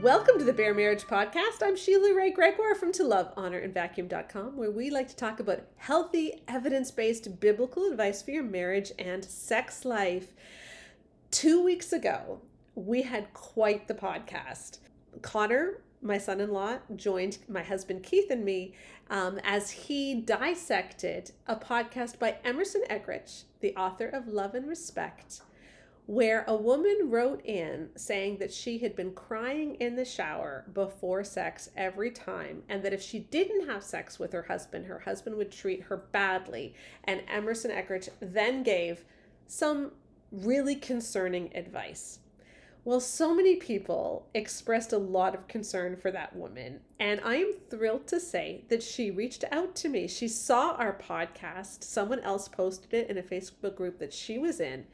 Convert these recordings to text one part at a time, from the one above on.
Welcome to the Bare Marriage Podcast. I'm Sheila Ray Gregoire from ToLoveHonorAndVacuum.com, where we like to talk about healthy, evidence-based biblical advice for your marriage and sex life. 2 weeks ago, we had quite the podcast. Connor, my son-in-law, joined my husband Keith and me as he dissected a podcast by Emerson Eggerichs, the author of Love and Respect, where a woman wrote in saying that she had been crying in the shower before sex every time, and that if she didn't have sex with her husband would treat her badly. And Emerson Eggerichs then gave some really concerning advice. Well, so many people expressed a lot of concern for that woman, and I am thrilled to say that she reached out to me. She saw our podcast. Someone else posted it in a Facebook group that she was in,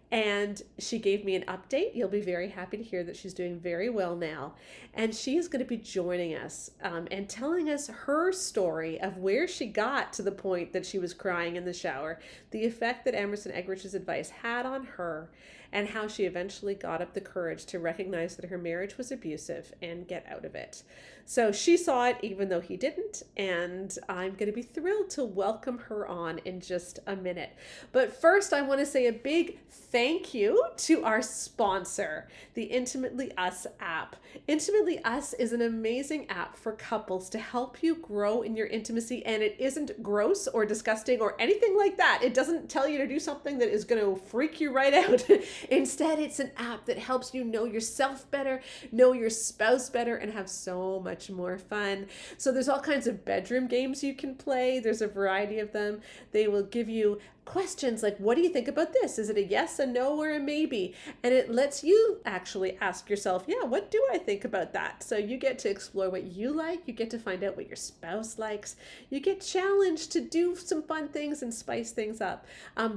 and she gave me an update. You'll be very happy to hear that she's doing very well now. And she is going to be joining us and telling us her story of where she got to the point that she was crying in the shower, the effect that Emerson Eggerichs' advice had on her, and how she eventually got up the courage to recognize that her marriage was abusive and get out of it. So she saw it even though he didn't, and I'm going to be thrilled to welcome her on in just a minute. But first, I want to say a big thank you to our sponsor, the Intimately Us app. Intimately Us is an amazing app for couples to help you grow in your intimacy, and it isn't gross or disgusting or anything like that. It doesn't tell you to do something that is going to freak you right out. Instead, it's an app that helps you know yourself better, know your spouse better, and have so much more fun. So there's all kinds of bedroom games you can play. There's a variety of them. They will give you questions like, what do you think about this? Is it a yes, a no, or a maybe? And it lets you actually ask yourself, yeah, what do I think about that? So you get to explore what you like. You get to find out what your spouse likes. You get challenged to do some fun things and spice things up.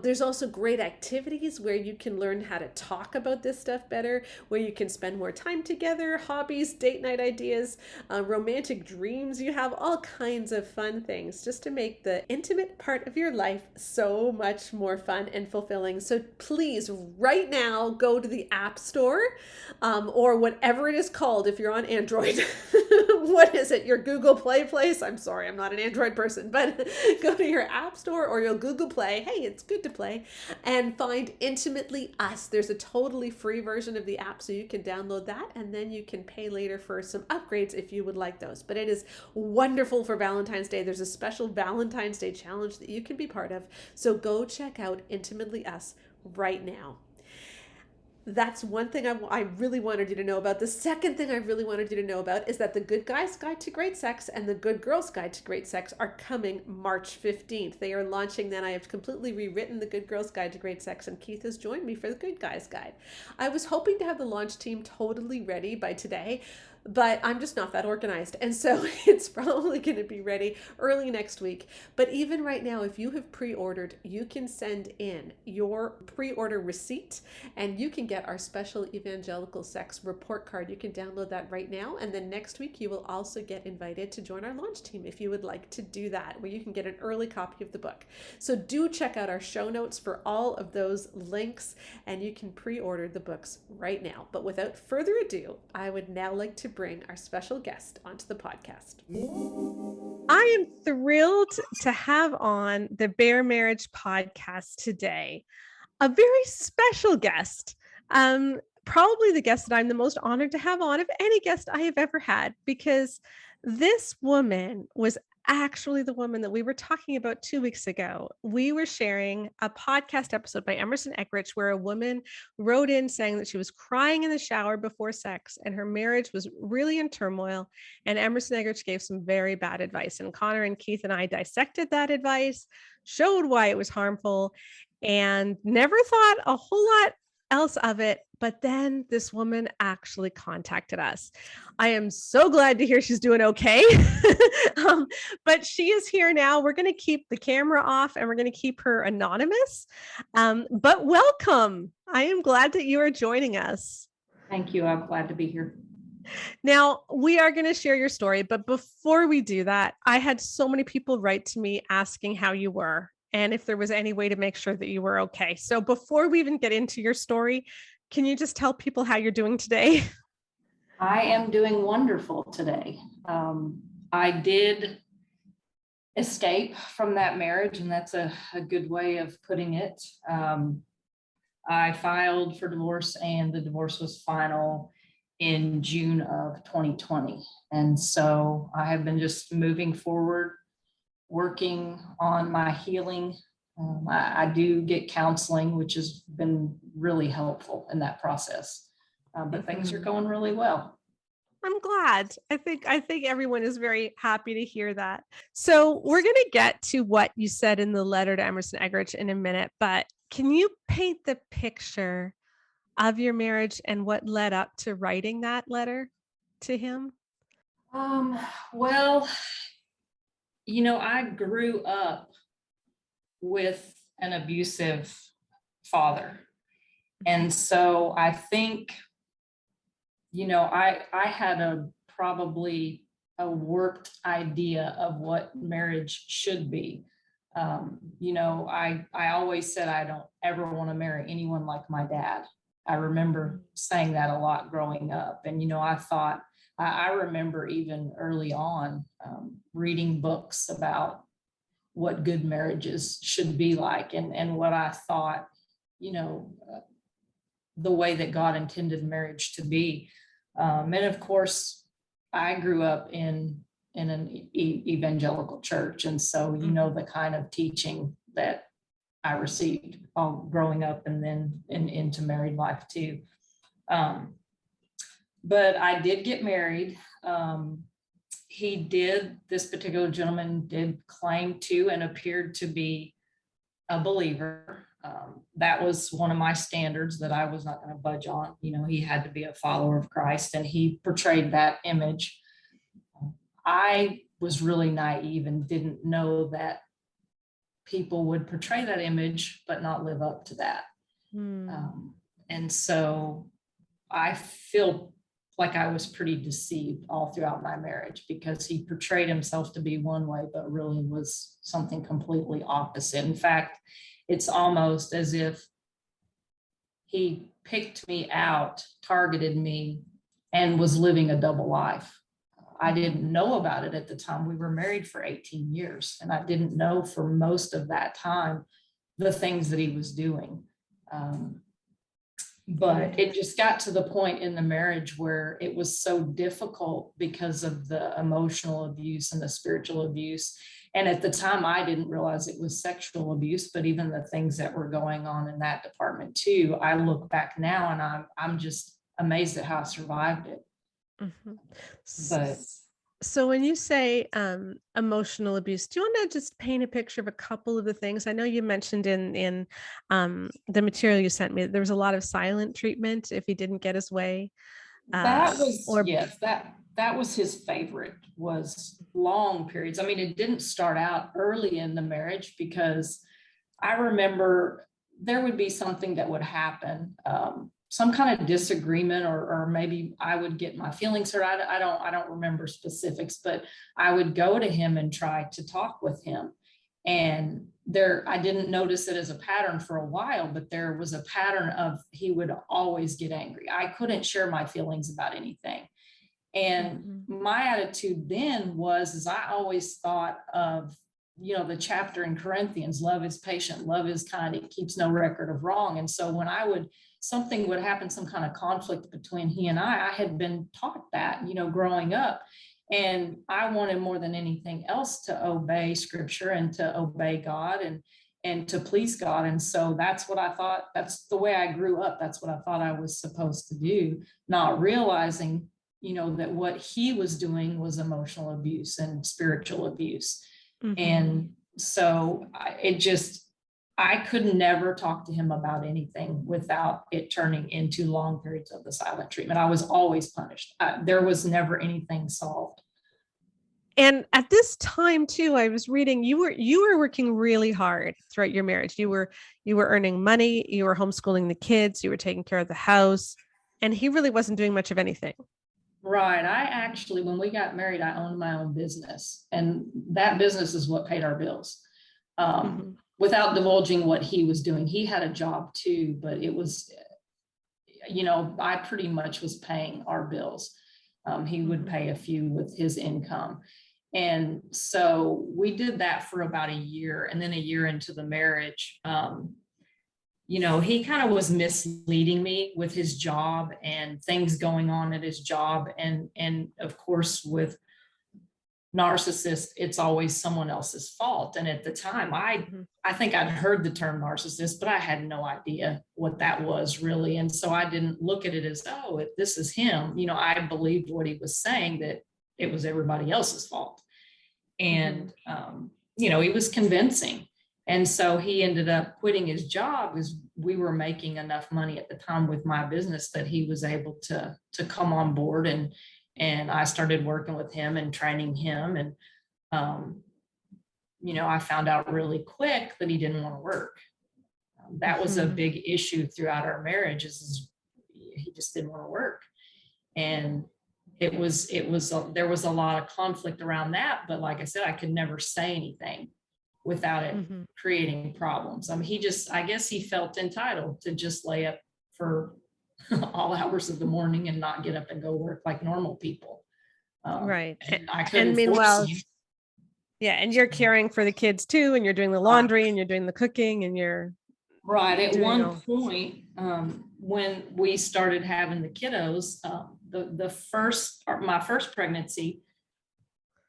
There's also great activities where you can learn how to talk about this stuff better, where you can spend more time together, hobbies, date night ideas, romantic dreams. You have all kinds of fun things just to make the intimate part of your life so much more fun and fulfilling. So please, right now, go to the App Store or whatever it is called if you're on Android. What is it? Your Google Play place? I'm sorry, I'm not an Android person, but go to your App Store or your Google Play. Hey, it's good to play. And find Intimately Us. There's a totally free version of the app, so you can download that, and then you can pay later for some upgrades if you would like those. But it is wonderful for Valentine's Day. There's a special Valentine's Day challenge that you can be part of. So go check out Intimately Us right now. That's one thing I really wanted you to know about. The second thing I really wanted you to know about is that the Good Guy's Guide to Great Sex and the Good Girl's Guide to Great Sex are coming March 15th. They are launching then. I have completely rewritten the Good Girl's Guide to Great Sex, and Keith has joined me for the Good Guy's Guide. I was hoping to have the launch team totally ready by today, but I'm just not that organized. And so it's probably going to be ready early next week. But even right now, if you have pre-ordered, you can send in your pre-order receipt and you can get our special Evangelical Sex report card. You can download that right now. And then next week, you will also get invited to join our launch team if you would like to do that, where you can get an early copy of the book. So do check out our show notes for all of those links, and you can pre-order the books right now. But without further ado, I would now like to bring our special guest onto the podcast. I am thrilled to have on the Bare Marriage Podcast today a very special guest, probably the guest that I'm the most honored to have on of any guest I have ever had, because this woman was actually the woman that we were talking about 2 weeks ago. We were sharing a podcast episode by Emerson Eggerichs where a woman wrote in saying that she was crying in the shower before sex and her marriage was really in turmoil. And Emerson Eggerichs gave some very bad advice. And Connor and Keith and I dissected that advice, showed why it was harmful, and never thought a whole lot else of it. But then this woman actually contacted us. I am so glad to hear she's doing okay. But she is here now. We're going to keep the camera off and we're going to keep her anonymous. But welcome. I am glad that you are joining us. Thank you. I'm glad to be here. Now, we are going to share your story. But before we do that, I had so many people write to me asking how you were and if there was any way to make sure that you were okay. So before we even get into your story, can you just tell people how you're doing today? I am doing wonderful today. I did escape from that marriage, and that's a good way of putting it. I filed for divorce, and the divorce was final in June of 2020. And so I have been just moving forward, working on my healing. I do get counseling, which has been really helpful in that process. But things are going really well. I'm glad. I think everyone is very happy to hear that. So we're going to get to what you said in the letter to Emerson Eggerichs in a minute, but can you paint the picture of your marriage and what led up to writing that letter to him? Well, I grew up with an abusive father. And so I think, I had probably a warped idea of what marriage should be. I always said I don't ever want to marry anyone like my dad. I remember saying that a lot growing up. And, I remember even early on reading books about what good marriages should be like, and what I thought, the way that God intended marriage to be. And of course, I grew up in an evangelical church. And so, the kind of teaching that I received all growing up, and then into married life too. But I did get married. This particular gentleman did claim to and appeared to be a believer. That was one of my standards that I was not going to budge on. He had to be a follower of Christ, and he portrayed that image. I was really naive and didn't know that people would portray that image but not live up to that. And so I feel like I was pretty deceived all throughout my marriage, because he portrayed himself to be one way, but really was something completely opposite. In fact, it's almost as if he picked me out, targeted me, and was living a double life. I didn't know about it at the time. We were married for 18 years, and I didn't know for most of that time the things that he was doing. But it just got to the point in the marriage where it was so difficult because of the emotional abuse and the spiritual abuse. And at the time, I didn't realize it was sexual abuse, but even the things that were going on in that department too. I look back now and I'm just amazed at how I survived it. But so when you say emotional abuse, do you want to just paint a picture of a couple of the things? I know you mentioned in the material you sent me, there was a lot of silent treatment if he didn't get his way. That was his favorite, was long periods. I mean, it didn't start out early in the marriage, because I remember there would be something that would happen, some kind of disagreement, or maybe I would get my feelings hurt. I don't remember specifics, but I would go to him and try to talk with him. And I didn't notice it as a pattern for a while, but there was a pattern of he would always get angry. I couldn't share my feelings about anything. And my attitude then was I always thought of, the chapter in Corinthians, love is patient, love is kind, it keeps no record of wrong. And so when something would happen, some kind of conflict between he and I had been taught that, growing up. And I wanted more than anything else to obey scripture and to obey God and to please God. And so that's what I thought, that's the way I grew up. That's what I thought I was supposed to do, not realizing, that what he was doing was emotional abuse and spiritual abuse. And so I could never talk to him about anything without it turning into long periods of the silent treatment. I was always punished. There was never anything solved. And at this time too, I was reading you were working really hard throughout your marriage. You were earning money, you were homeschooling the kids, you were taking care of the house, and he really wasn't doing much of anything. Right. I actually, when we got married, I owned my own business, and that business is what paid our bills. Without divulging what he was doing, he had a job too, but it was, I pretty much was paying our bills. He would pay a few with his income. And so we did that for about a year. And then a year into the marriage, he kind of was misleading me with his job and things going on at his job. And of course, with narcissist, it's always someone else's fault. And at the time, I think I'd heard the term narcissist, but I had no idea what that was really. And so I didn't look at it as, oh, if this is him. I believed what he was saying, that it was everybody else's fault. And, he was convincing. And so he ended up quitting his job because we were making enough money at the time with my business that he was able to come on board. And I started working with him and training him. And, I found out really quick that he didn't want to work. That was a big issue throughout our marriage is he just didn't want to work. And there was a lot of conflict around that. But like I said, I could never say anything without it creating problems. I mean, I guess he felt entitled to just lay up for all hours of the morning and not get up and go work like normal people. Right. And I couldn't meanwhile, force him. Yeah. And you're caring for the kids too. And you're doing the laundry and you're doing the cooking and you're right. At one point, when we started having the kiddos, my first pregnancy,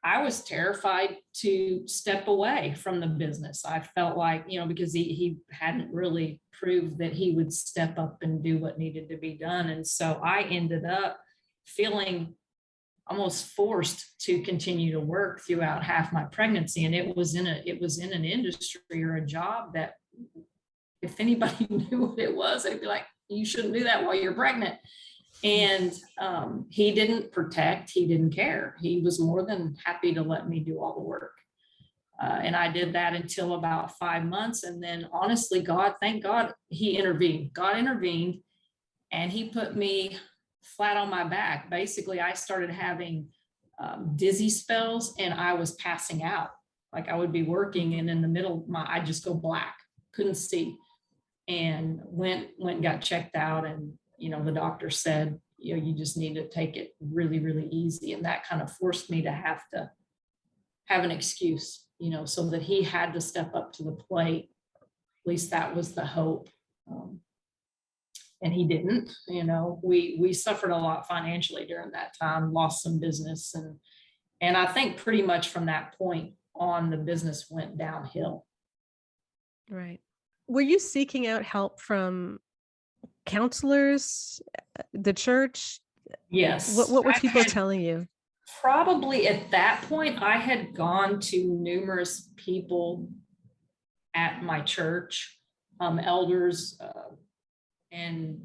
I was terrified to step away from the business. I felt like, because he hadn't really proved that he would step up and do what needed to be done. And so I ended up feeling almost forced to continue to work throughout half my pregnancy. And it was in an industry or a job that if anybody knew what it was, they'd be like, you shouldn't do that while you're pregnant. And he didn't protect, he didn't care. He was more than happy to let me do all the work. And I did that until about 5 months. And then honestly, thank God he intervened. God intervened and he put me flat on my back. Basically, I started having dizzy spells and I was passing out. Like I would be working and in the middle, I'd just go black, couldn't see. And went and got checked out. And the doctor said, you just need to take it really, really easy. And that kind of forced me to have an excuse, so that he had to step up to the plate. At least that was the hope. And he didn't, we suffered a lot financially during that time, lost some business. And I think pretty much from that point on, the business went downhill. Right. Were you seeking out help from counselors, the church? Yes. What were people telling you? Probably at that point, I had gone to numerous people at my church, elders, and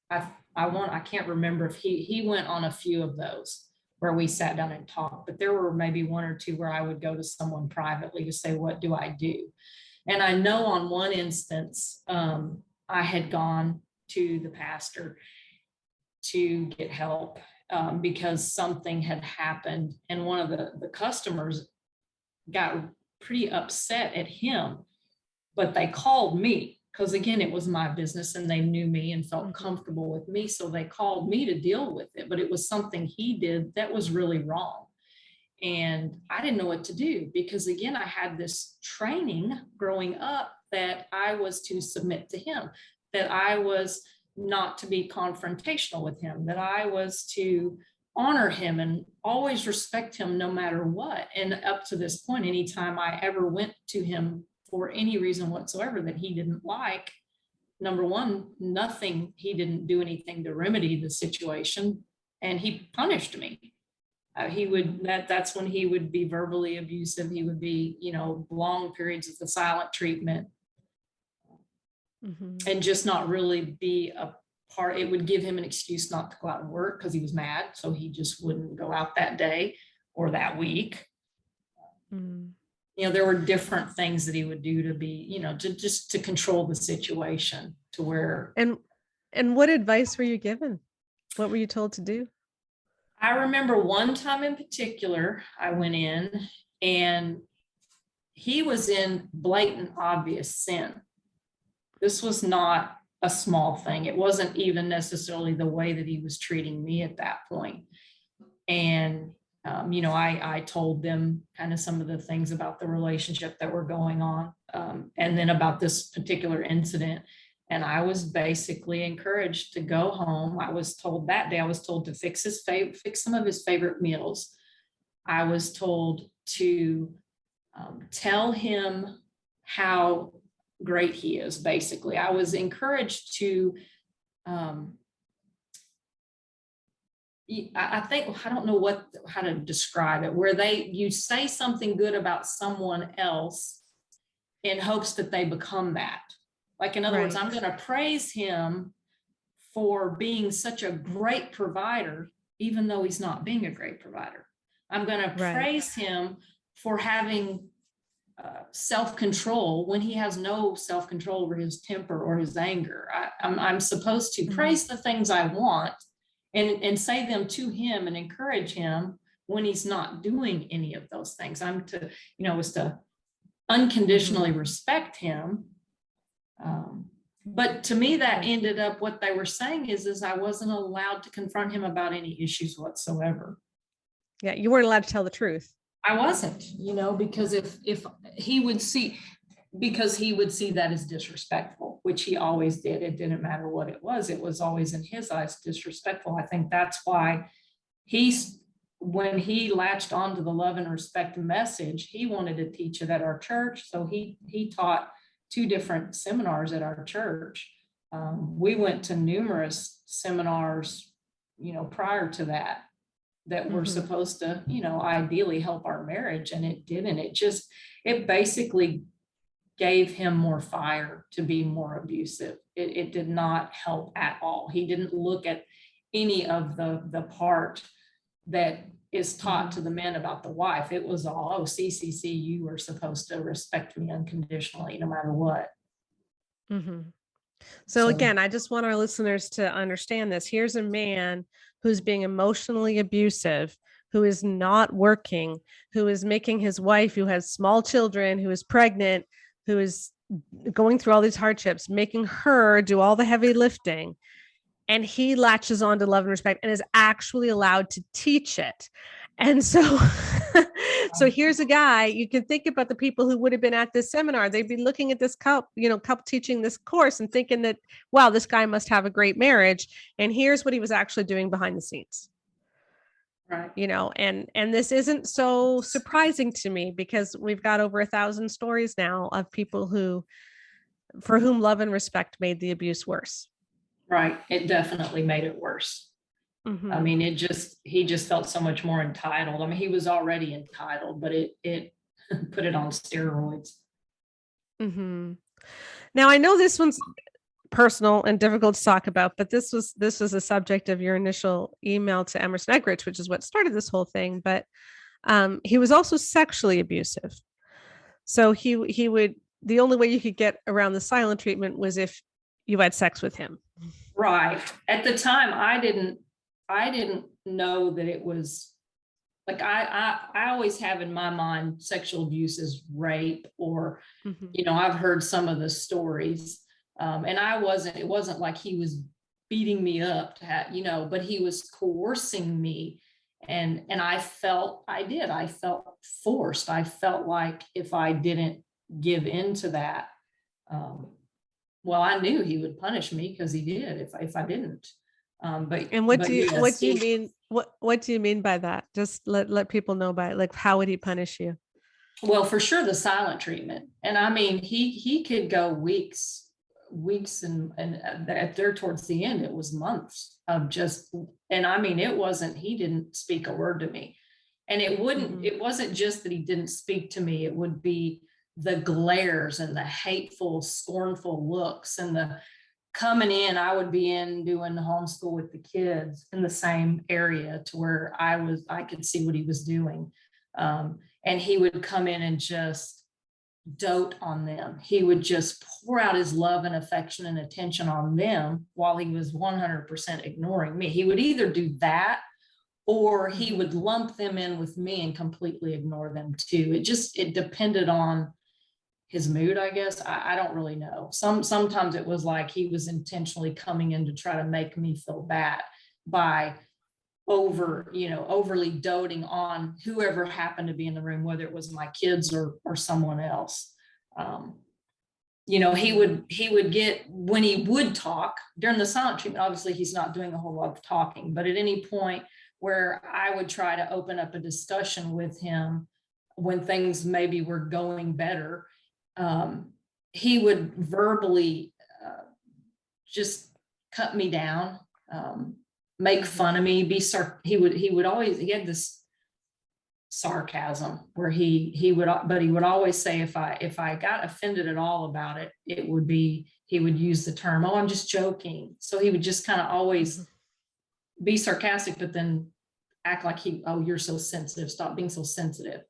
I can't remember if he went on a few of those where we sat down and talked, but there were maybe one or two where I would go to someone privately to say, what do I do? And I know on one instance, I had gone to the pastor to get help because something had happened. And one of the customers got pretty upset at him, but they called me because, again, it was my business and they knew me and felt comfortable with me. So they called me to deal with it, but it was something he did that was really wrong. And I didn't know what to do because, again, I had this training growing up that I was to submit to him, that I was not to be confrontational with him, that I was to honor him and always respect him no matter what. And up to this point, anytime I ever went to him for any reason whatsoever that he didn't like, number one, he didn't do anything to remedy the situation, and he punished me. That's when he would be verbally abusive. He would be, long periods of the silent treatment, and just not really be a part. It would give him an excuse not to go out and work because he was mad. So he just wouldn't go out that day or that week. There were different things that he would do to be, to control the situation to where. And what advice were you given? What were you told to do? I remember one time in particular, I went in and he was in blatant, obvious sin. This was not a small thing. It wasn't even necessarily the way that he was treating me at that point. And, I told them kind of some of the things about the relationship that were going on, and then about this particular incident. And I was basically encouraged to go home. I was told that day, I was told to fix some of his favorite meals. I was told to tell him how great he is. Basically, I was encouraged to, I think, I don't know how to describe it, where you say something good about someone else in hopes that they become that. Like, in other words, I'm going to praise him for being such a great provider, even though he's not being a great provider. I'm going to praise him for having self-control when he has no self-control over his temper or his anger. I'm supposed to praise the things I want and say them to him and encourage him when he's not doing any of those things. I'm to, was to unconditionally respect him. But to me, that ended up, what they were saying is I wasn't allowed to confront him about any issues whatsoever. Yeah, you weren't allowed to tell the truth. I wasn't, because if he would see, because he would see that as disrespectful, which he always did. It didn't matter what it was always in his eyes disrespectful. I think that's why when he latched onto the love and respect message, he wanted to teach it at our church. So he taught 2 different seminars at our church. We went to numerous seminars, prior to that were supposed to, ideally help our marriage. And it didn't. It basically gave him more fire to be more abusive. It did not help at all. He didn't look at any of the part that is taught to the men about the wife. It was all, CCC, you are supposed to respect me unconditionally, no matter what. So again, I just want our listeners to understand this. Here's a man who's being emotionally abusive, who is not working, who is making his wife, who has small children, who is pregnant, who is going through all these hardships, making her do all the heavy lifting. And he latches on to love and respect and is actually allowed to teach it. And so, so here's a guy, you can think about the people who would have been at this seminar. They'd be looking at this couple teaching this course and thinking that, wow, this guy must have a great marriage. And here's what he was actually doing behind the scenes. Right. And this isn't so surprising to me, because we've got over 1,000 stories now of people for whom love and respect made the abuse worse. Right. It definitely made it worse. I mean, he just felt so much more entitled. I mean, he was already entitled, but it put it on steroids. Now, I know this one's personal and difficult to talk about, but this was a subject of your initial email to Emerson Eggerichs, which is what started this whole thing. But he was also sexually abusive. So he would, the only way you could get around the silent treatment was if you had sex with him. Right. At the time, I didn't know that it was like, I always have in my mind sexual abuse as rape, or, I've heard some of the stories. And it wasn't like he was beating me up to have, but he was coercing me. And I felt forced. I felt like if I didn't give in to that, well, I knew he would punish me, because he did if I didn't. What do you mean? What do you mean by that? Just let people know by it. Like, how would he punish you? Well, for sure, the silent treatment. And I mean, he could go weeks, and there towards the end, it was months of just, and I mean, he didn't speak a word to me. And it wasn't just that he didn't speak to me. It would be the glares and the hateful, scornful looks, and the coming in. I would be in doing the homeschool with the kids in the same area to where I could see what he was doing. And he would come in and just dote on them. He would just pour out his love and affection and attention on them while he was 100% ignoring me. He would either do that, or he would lump them in with me and completely ignore them too. It depended on his mood, I guess. I don't really know. Sometimes it was like he was intentionally coming in to try to make me feel bad by overly doting on whoever happened to be in the room, whether it was my kids or someone else. He would get, when he would talk during the silent treatment, obviously he's not doing a whole lot of talking, but at any point where I would try to open up a discussion with him when things maybe were going better, he would verbally just cut me down, make fun of me, he had this sarcasm where he would always say, if I got offended at all about it, he would use the term, "Oh, I'm just joking." So he would just kind of always be sarcastic, but then act like "Oh, you're so sensitive. Stop being so sensitive."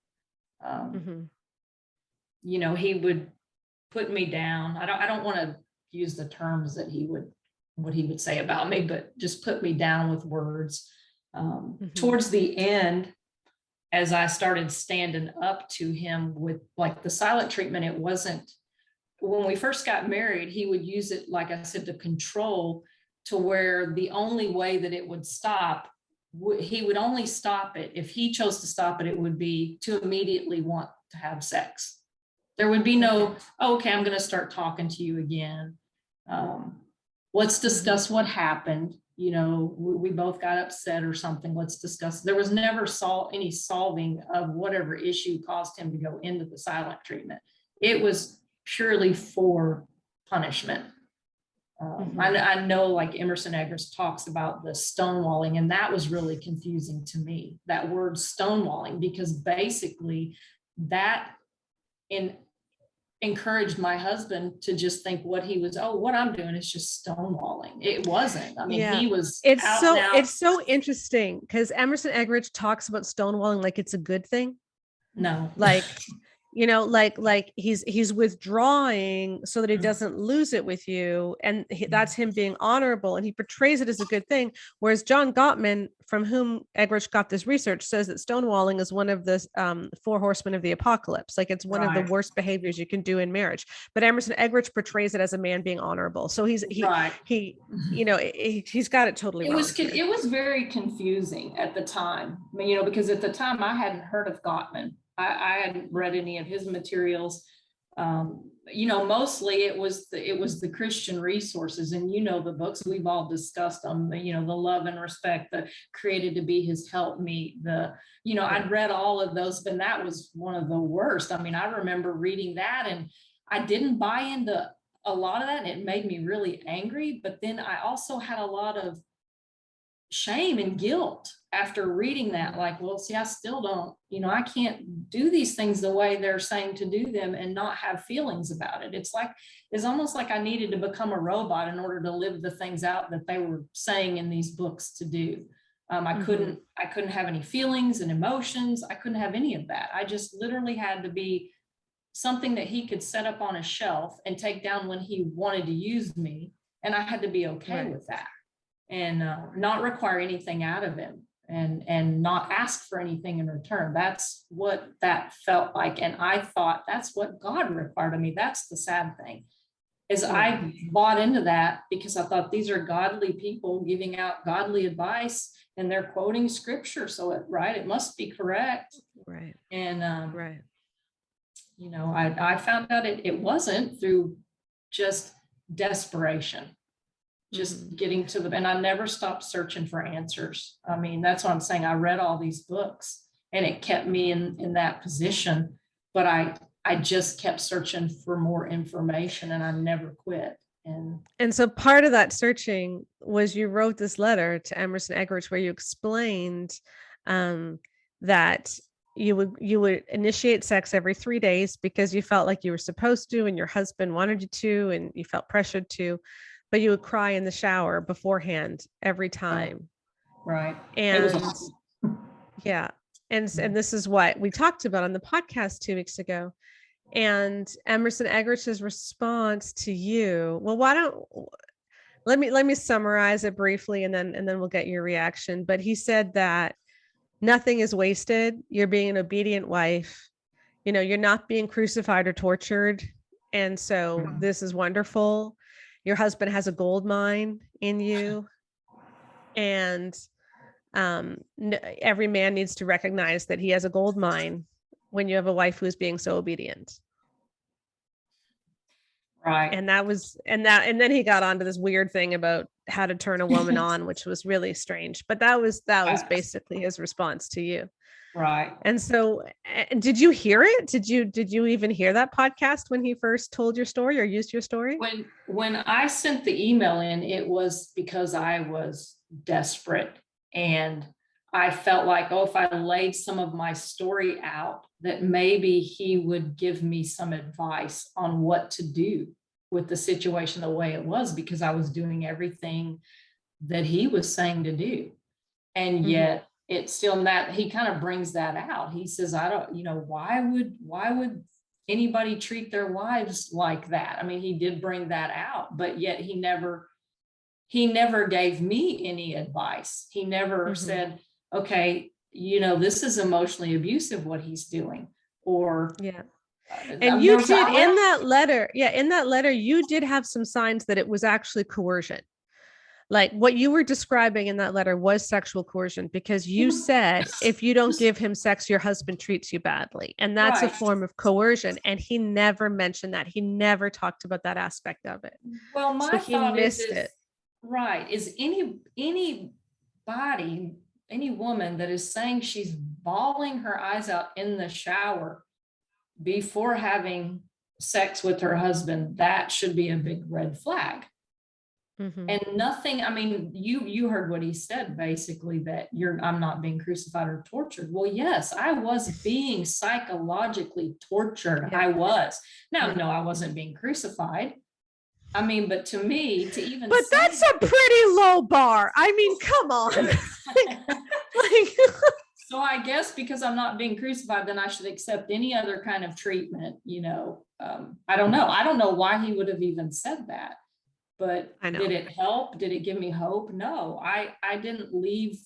He would put me down. I don't want to use the terms that what he would say about me, but just put me down with words. Towards the end, as I started standing up to him with like the silent treatment, it wasn't, when we first got married, he would use it, like I said, to control, to where the only way that it would stop, he would only stop it if he chose to stop it. It would be to immediately want to have sex. There would be no, okay, I'm going to start talking to you again. Let's discuss what happened. We both got upset or something. Let's discuss. There was never any solving of whatever issue caused him to go into the silent treatment. It was purely for punishment. I know, like Emerson Eggerichs talks about the stonewalling, and that was really confusing to me, that word stonewalling, because basically that encouraged my husband to just think what I'm doing is just stonewalling. It wasn't. I mean, he was. It's so interesting because Emerson Eggerichs talks about stonewalling like it's a good thing. No, like like he's withdrawing so that he doesn't lose it with you, and that's him being honorable, and he portrays it as a good thing. Whereas John Gottman, from whom Eggerichs got this research, says that stonewalling is one of the 4 horsemen of the apocalypse. Like, it's one of the worst behaviors you can do in marriage. But Emerson Eggerichs portrays it as a man being honorable. So he's got it totally wrong. It was very confusing at the time, because at the time I hadn't heard of Gottman. I hadn't read any of his materials. Mostly it was the Christian resources, and the books we've all discussed them. The Love and Respect, the Created to Be His Helpmeet. I'd read all of those, but that was one of the worst. I mean, I remember reading that, and I didn't buy into a lot of that, and it made me really angry. But then I also had a lot of shame and guilt after reading that. Like, well, see, I still don't, I can't do these things the way they're saying to do them and not have feelings about it. It's almost like I needed to become a robot in order to live the things out that they were saying in these books to do. I couldn't have any feelings and emotions. I couldn't have any of that. I just literally had to be something that he could set up on a shelf and take down when he wanted to use me. And I had to be okay with that. And not require anything out of him, and not ask for anything in return. That's what that felt like. And I thought that's what God required of me. That's the sad thing, is I bought into that because I thought these are godly people giving out godly advice, and they're quoting scripture. So it must be correct. Right. And, I found out it wasn't, through just desperation. Just getting to and I never stopped searching for answers. I mean, that's what I'm saying. I read all these books, and it kept me in that position, but I just kept searching for more information, and I never quit. And so part of that searching was you wrote this letter to Emerson Eggerichs where you explained that you would initiate sex every 3 days because you felt like you were supposed to, and your husband wanted you to, and you felt pressured to. But you would cry in the shower beforehand every time. Right. And and this is what we talked about on the podcast 2 weeks ago. And Emerson Eggerichs' response to you, well, let me summarize it briefly, and then we'll get your reaction. But he said that nothing is wasted. You're being an obedient wife. you're not being crucified or tortured. And so this is wonderful. Your husband has a gold mine in you. And every man needs to recognize that he has a gold mine when you have a wife who is being so obedient. Right. And then he got onto this weird thing about how to turn a woman on, which was really strange. But that was basically his response to you. Right. And so, did you hear it? Did you even hear that podcast when he first told your story or used your story? When I sent the email in, it was because I was desperate, and I felt like, if I laid some of my story out, that maybe he would give me some advice on what to do with the situation the way it was, because I was doing everything that he was saying to do. And yet it's still that he kind of brings that out. He says, I don't, why would anybody treat their wives like that? I mean, he did bring that out, but yet he never gave me any advice. He never said, okay, this is emotionally abusive, what he's doing. Or and you did in that letter, you did have some signs that it was actually coercion. Like what you were describing in that letter was sexual coercion, because you said, if you don't give him sex, your husband treats you badly. And that's a form of coercion. And he never mentioned that. He never talked about that aspect of it. Well, my thought is it. Right. Is any woman that is saying she's bawling her eyes out in the shower before having sex with her husband, that should be a big red flag. And nothing, I mean, you heard what he said, basically, that I'm not being crucified or tortured. Well, yes, I was being psychologically tortured. I was. Now, no, I wasn't being crucified. I mean, but to me, to even But that's a pretty low bar. I mean, come on. So I guess because I'm not being crucified, then I should accept any other kind of treatment, I don't know. I don't know why he would have even said that. But did it help? Did it give me hope? No, I didn't leave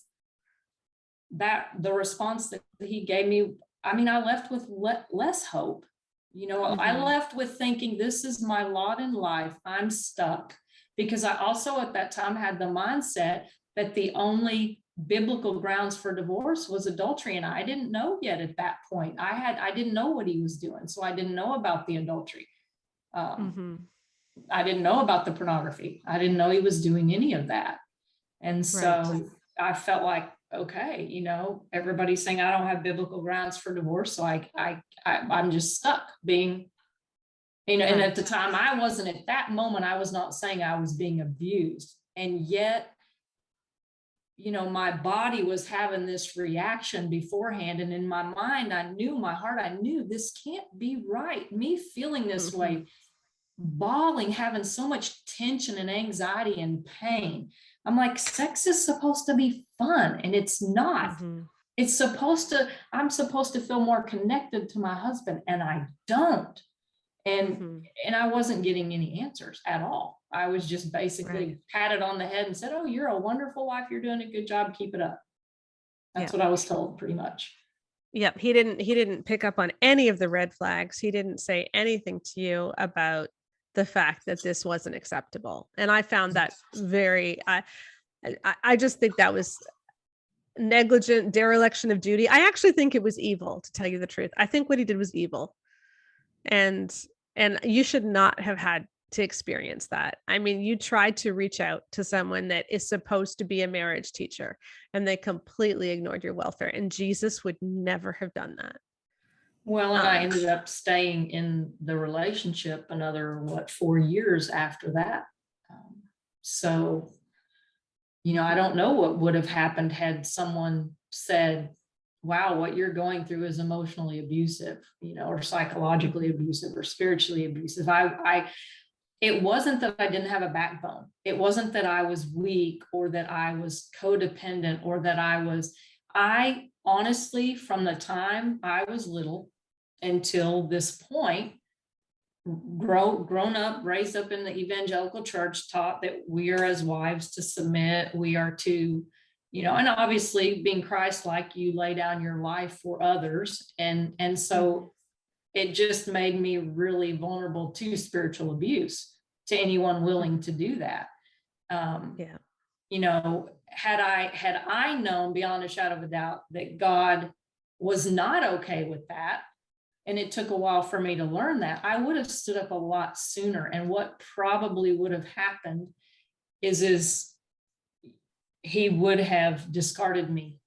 the response that he gave me. I mean, I left with less hope. I left with thinking, this is my lot in life. I'm stuck. Because I also at that time had the mindset that the only biblical grounds for divorce was adultery. And I didn't know yet at that point. I didn't know what he was doing. So I didn't know about the adultery. I didn't know about the pornography. I didn't know he was doing any of that. And so I felt like, okay, everybody's saying I don't have biblical grounds for divorce. So I'm just stuck being, and at the time at that moment, I was not saying I was being abused. And yet, my body was having this reaction beforehand. And in my mind, I knew this can't be right. Me feeling this way, bawling, having so much tension and anxiety and pain. I'm like, sex is supposed to be fun, and it's not. It's I'm supposed to feel more connected to my husband, and I don't. And I wasn't getting any answers at all. I was just basically patted on the head and said, oh, you're a wonderful wife. You're doing a good job. Keep it up. That's what I was told, pretty much. Yep. He didn't pick up on any of the red flags. He didn't say anything to you about the fact that this wasn't acceptable. And I found that I just think that was negligent dereliction of duty. I actually think it was evil, to tell you the truth. I think what he did was evil. And you should not have had to experience that. I mean, you tried to reach out to someone that is supposed to be a marriage teacher, and they completely ignored your welfare. And Jesus would never have done that. Well, and I ended up staying in the relationship another, 4 years after that. So, I don't know what would have happened had someone said, wow, what you're going through is emotionally abusive, or psychologically abusive or spiritually abusive. It wasn't that I didn't have a backbone. It wasn't that I was weak or that I was codependent or that I honestly, from the time I was little until this point, grown up, raised up in the evangelical church, taught that we are as wives to submit. We are to, and obviously being Christ-like, you lay down your life for others. And so it just made me really vulnerable to spiritual abuse, to anyone willing to do that. Yeah. You know, had I known beyond a shadow of a doubt that God was not okay with that, and it took a while for me to learn that, I would have stood up a lot sooner. And what probably would have happened is he would have discarded me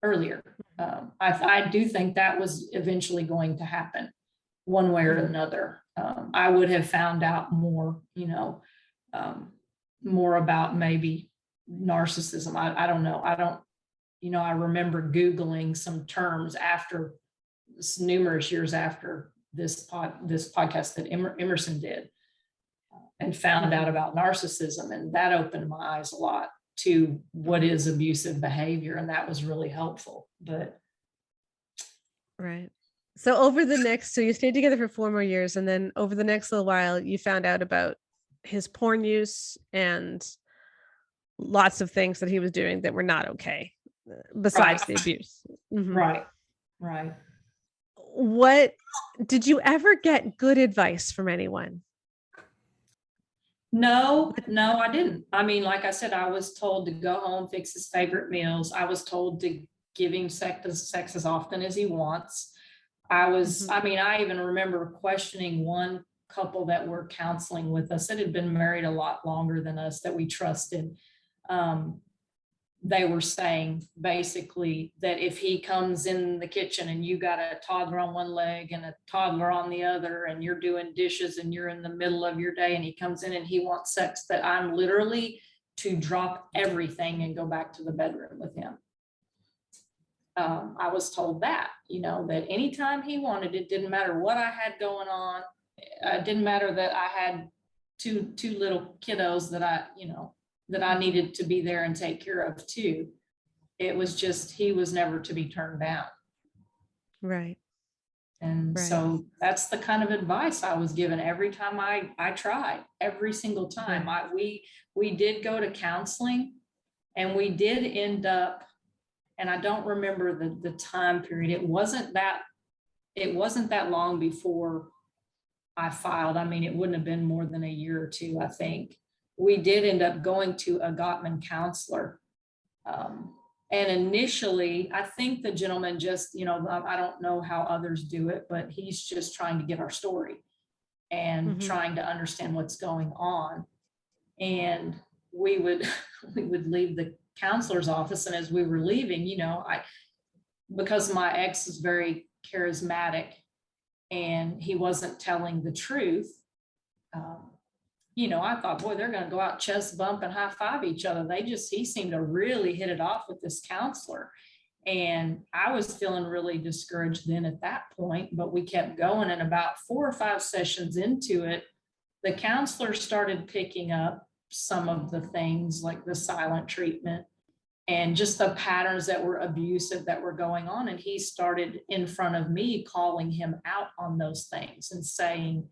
earlier. I do think that was eventually going to happen one way or another. I would have found out more, more about maybe narcissism. I don't know. I remember Googling some terms after numerous years after this podcast that Emerson did, and found out about narcissism. And that opened my eyes a lot to what is abusive behavior. And that was really helpful. But right. So you stayed together for 4 more years. And then over the next little while, you found out about his porn use and lots of things that he was doing that were not okay, besides the abuse. Mm-hmm. Right. What did you ever get good advice from anyone? No, I didn't. I mean, like I said, I was told to go home, fix his favorite meals. I was told to give him sex as often as he wants. I even remember questioning one couple that were counseling with us that had been married a lot longer than us, that we trusted. They were saying basically that if he comes in the kitchen and you got a toddler on one leg and a toddler on the other, and you're doing dishes and you're in the middle of your day and he comes in and he wants sex, that I'm literally to drop everything and go back to the bedroom with him. I was told that, that anytime he wanted, it didn't matter what I had going on. It didn't matter that I had two little kiddos that I needed to be there and take care of too. It was just, he was never to be turned down. Right. And so that's the kind of advice I was given every time I tried, every single time. We did go to counseling, and we did end up, and I don't remember the time period. It wasn't that long before I filed. I mean, it wouldn't have been more than a year or two, I think. We did end up going to a Gottman counselor. And initially, I think the gentleman just, I don't know how others do it, but he's just trying to get our story and trying to understand what's going on. And we would leave the counselor's office. And as we were leaving, because my ex is very charismatic and he wasn't telling the truth, I thought, boy, they're going to go out chest bump and high five each other. He seemed to really hit it off with this counselor. And I was feeling really discouraged then at that point, but we kept going. And about 4 or 5 sessions into it, the counselor started picking up some of the things like the silent treatment and just the patterns that were abusive that were going on. And he started in front of me calling him out on those things and saying,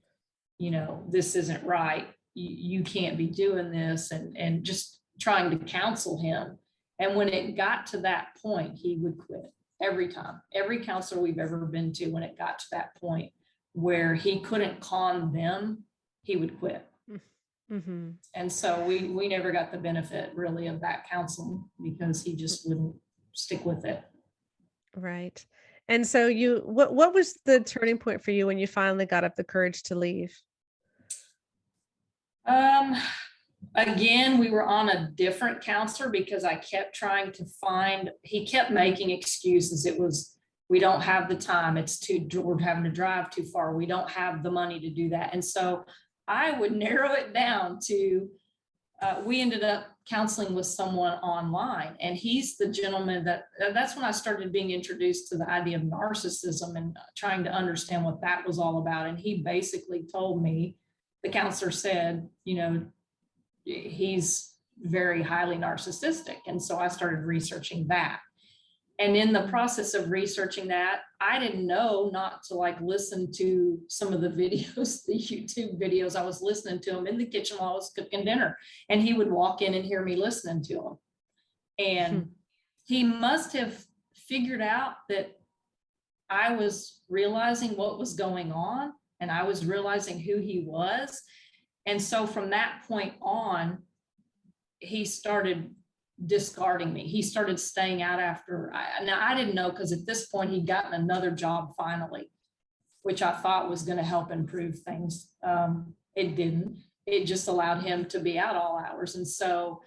this isn't right. You can't be doing this, and just trying to counsel him. And when it got to that point, he would quit every time. Every counselor we've ever been to, when it got to that point where he couldn't con them, he would quit. Mm-hmm. And so we never got the benefit really of that counseling because he just wouldn't stick with it. Right. And so what was the turning point for you when you finally got up the courage to leave? Again, we were on a different counselor because I kept trying to he kept making excuses. It was, we don't have the time. We're having to drive too far. We don't have the money to do that. And so I would narrow it down to, we ended up counseling with someone online, and he's the gentleman that's when I started being introduced to the idea of narcissism and trying to understand what that was all about. And he basically told me, the counselor said, he's very highly narcissistic. And so I started researching that. And in the process of researching that, I didn't know not to listen to some of the videos, the YouTube videos. I was listening to him in the kitchen while I was cooking dinner, and he would walk in and hear me listening to him. And he must have figured out that I was realizing what was going on, and I was realizing who he was. And so from that point on, he started discarding me. He started staying out after. Now I didn't know, because at this point he'd gotten another job finally, which I thought was going to help improve things. It didn't. It just allowed him to be out all hours. And so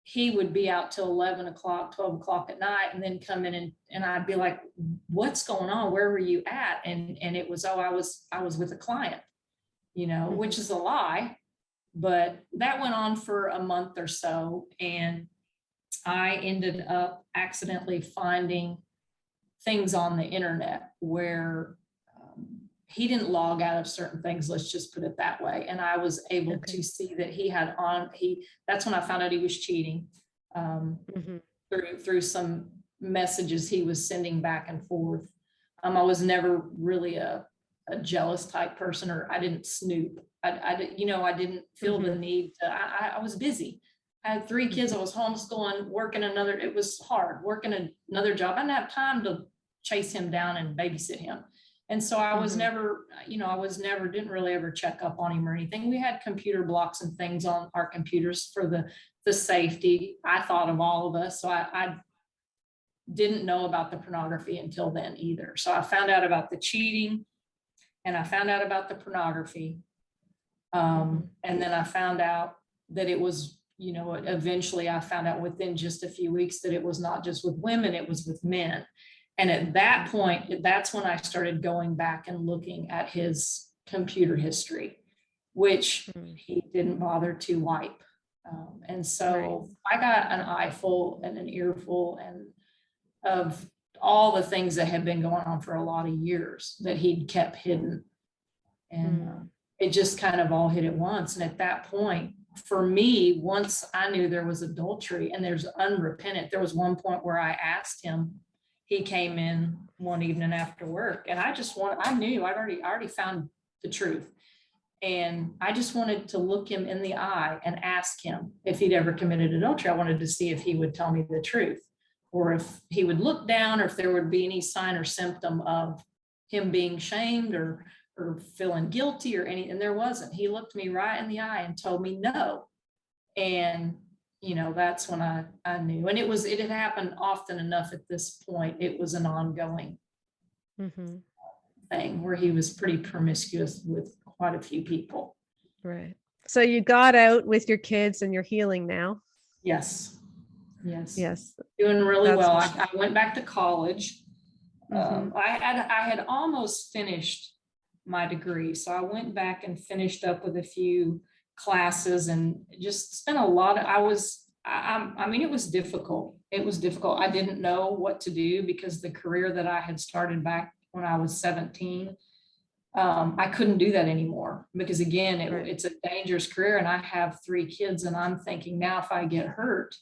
he would be out till 11 o'clock, 12 o'clock at night, and then come in, and I'd be like, what's going on? Where were you at? And it was, oh, I was with a client, which is a lie. But that went on for a month or so. And I ended up accidentally finding things on the internet where he didn't log out of certain things, let's just put it that way. And I was able to see that he had that's when I found out he was cheating through some messages he was sending back and forth. I was never really a jealous type person, or I didn't snoop. I didn't feel the need to. I was busy. I had 3 kids. I was homeschooling, working it was hard, working another job. I didn't have time to chase him down and babysit him. And so I was never, didn't really ever check up on him or anything. We had computer blocks and things on our computers for the safety, I thought, of all of us. So I didn't know about the pornography until then either. So I found out about the cheating, and I found out about the pornography. And then I found out that it was, eventually I found out within just a few weeks that it was not just with women, it was with men. And at that point, that's when I started going back and looking at his computer history, which he didn't bother to wipe. And so I got an eyeful and an earful of all the things that had been going on for a lot of years that he'd kept hidden. And it just kind of all hit at once. And at that point, for me, once I knew there was adultery and there's unrepentant, there was one point where I asked him. He came in one evening after work, and I knew I already found the truth. And I just wanted to look him in the eye and ask him if he'd ever committed adultery. I wanted to see if he would tell me the truth, or if he would look down, or if there would be any sign or symptom of him being shamed or feeling guilty or any, and there wasn't. He looked me right in the eye and told me no. And that's when I knew. And it had happened often enough at this point. It was an ongoing thing where he was pretty promiscuous with quite a few people. Right. So you got out with your kids and you're healing now? Yes. Doing really well. I went back to college. I had almost finished my degree. So I went back and finished up with a few classes and just spent a lot of, it was difficult. It was difficult. I didn't know what to do, because the career that I had started back when I was 17, I couldn't do that anymore, because again, it's a dangerous career, and I have 3 kids, and I'm thinking, now if I get hurt,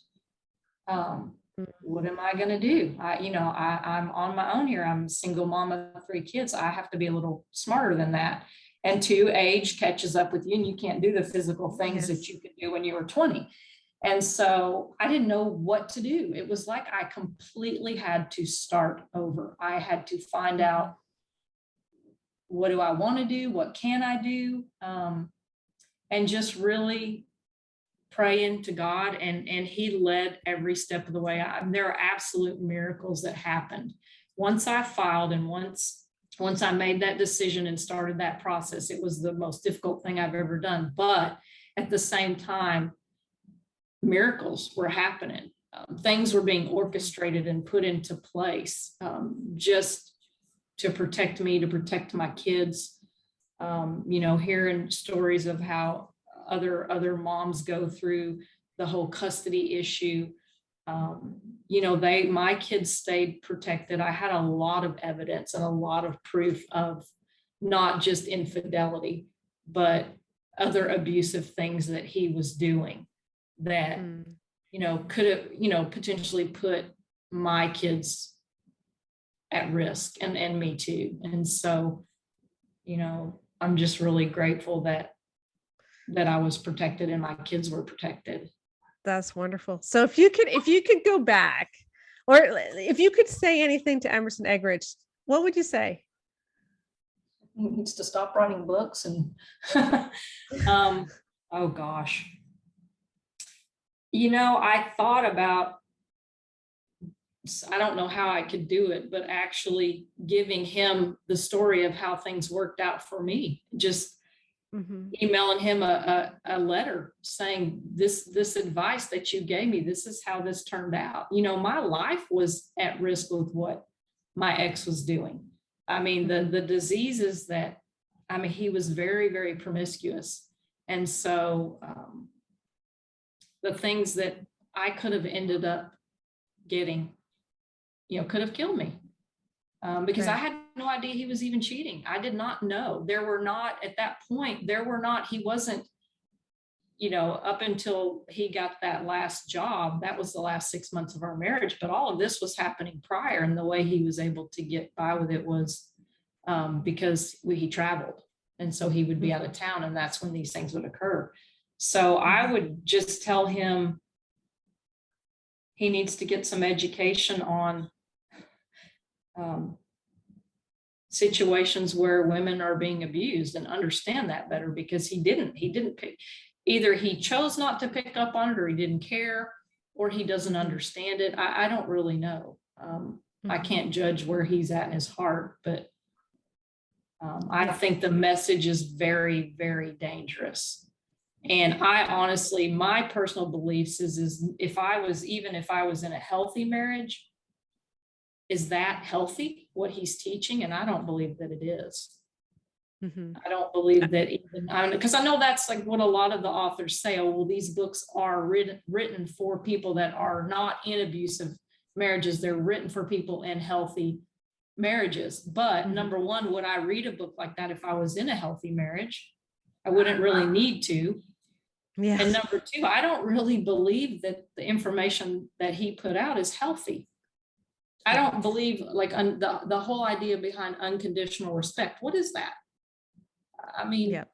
what am I going to do? I'm on my own here. I'm a single mom of 3 kids. I have to be a little smarter than that. And 2, age catches up with you, and you can't do the physical things that you could do when you were 20. And so I didn't know what to do. It was like I completely had to start over. I had to find out, what do I want to do? What can I do? And just really praying to God, and he led every step of the way. There are absolute miracles that happened. Once I filed, and once I made that decision and started that process, it was the most difficult thing I've ever done. But at the same time, miracles were happening. Things were being orchestrated and put into place, just to protect me, to protect my kids. Hearing stories of how other moms go through the whole custody issue. My kids stayed protected. I had a lot of evidence and a lot of proof of not just infidelity, but other abusive things that he was doing that, could have, potentially put my kids at risk, and me too. And so, I'm just really grateful that I was protected and my kids were protected. That's wonderful. So if you could go back, or if you could say anything to Emerson Eggerichs What would you say? He needs to stop writing books and oh gosh. I thought about, I don't know how I could do it, but actually giving him the story of how things worked out for me. Just emailing him a letter saying this advice that you gave me, this is how this turned out. My life was at risk with what my ex was doing. I mean, the diseases that, he was very, very promiscuous. And so the things that I could have ended up getting, could have killed me. Because I had no idea he was even cheating. I did not know. At that point, he wasn't, up until he got that last job, that was the last 6 months of our marriage, but all of this was happening prior. And the way he was able to get by with it was because he traveled. And so he would be out of town, and that's when these things would occur. So I would just tell him he needs to get some education on situations where women are being abused and understand that better, because he didn't pick, either he chose not to pick up on it, or he didn't care, or he doesn't understand it. I don't really know. I can't judge where he's at in his heart, but I think the message is very, very dangerous. And I honestly, my personal beliefs is if I was in a healthy marriage, is that healthy, what he's teaching? And I don't believe that it is. I don't believe that, even because I know that's like what a lot of the authors say. Oh, well, these books are written for people that are not in abusive marriages. They're written for people in healthy marriages. But number one, would I read a book like that if I was in a healthy marriage? I wouldn't really need to. Yes. And number two, I don't really believe that the information that he put out is healthy. I don't believe like the whole idea behind unconditional respect. What is that? I mean,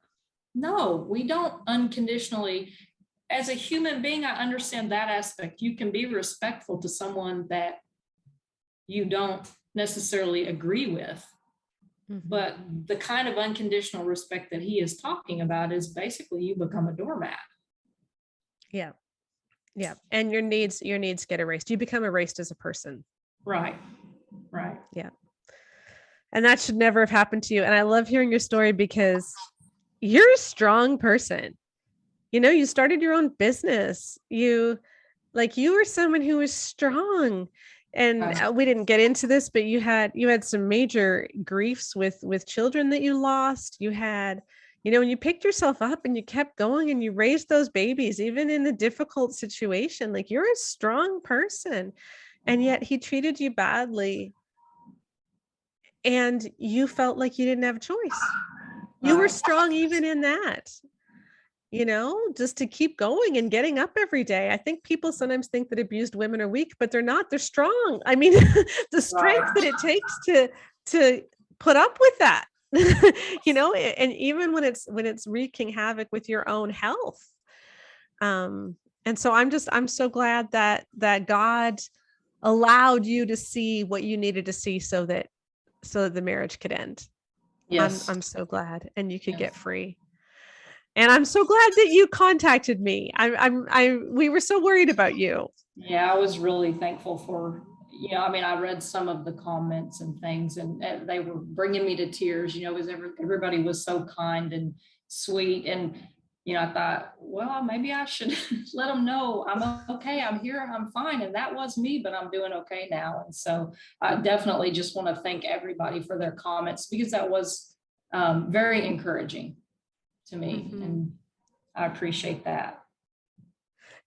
no, we don't unconditionally. As a human being, I understand that aspect. You can be respectful to someone that you don't necessarily agree with. But the kind of unconditional respect that he is talking about is basically you become a doormat. Yeah. Yeah. And your needs get erased. You become erased as a person. Right. Yeah. And that should never have happened to you. And I love hearing your story because you're a strong person. You started your own business. You were someone who was strong. And we didn't get into this, but you had some major griefs with children that you lost. You had, when you picked yourself up and you kept going and you raised those babies, even in a difficult situation, like you're a strong person. And yet he treated you badly. And you felt like you didn't have a choice. You were strong even in that, just to keep going and getting up every day. I think people sometimes think that abused women are weak, but they're not. They're strong. I mean, the strength that it takes to put up with that, and even when it's wreaking havoc with your own health. And so I'm so glad that God allowed you to see what you needed to see so that the marriage could end. Yes. I'm so glad, and you could get free. And I'm so glad that you contacted me. We were so worried about you. Yeah, I was really thankful for, I read some of the comments and things, and they were bringing me to tears, because everybody was so kind and sweet. And, I thought, well, maybe I should let them know I'm okay. I'm here. I'm fine. And that was me, but I'm doing okay now. And so I definitely just want to thank everybody for their comments, because that was very encouraging to me. And I appreciate that.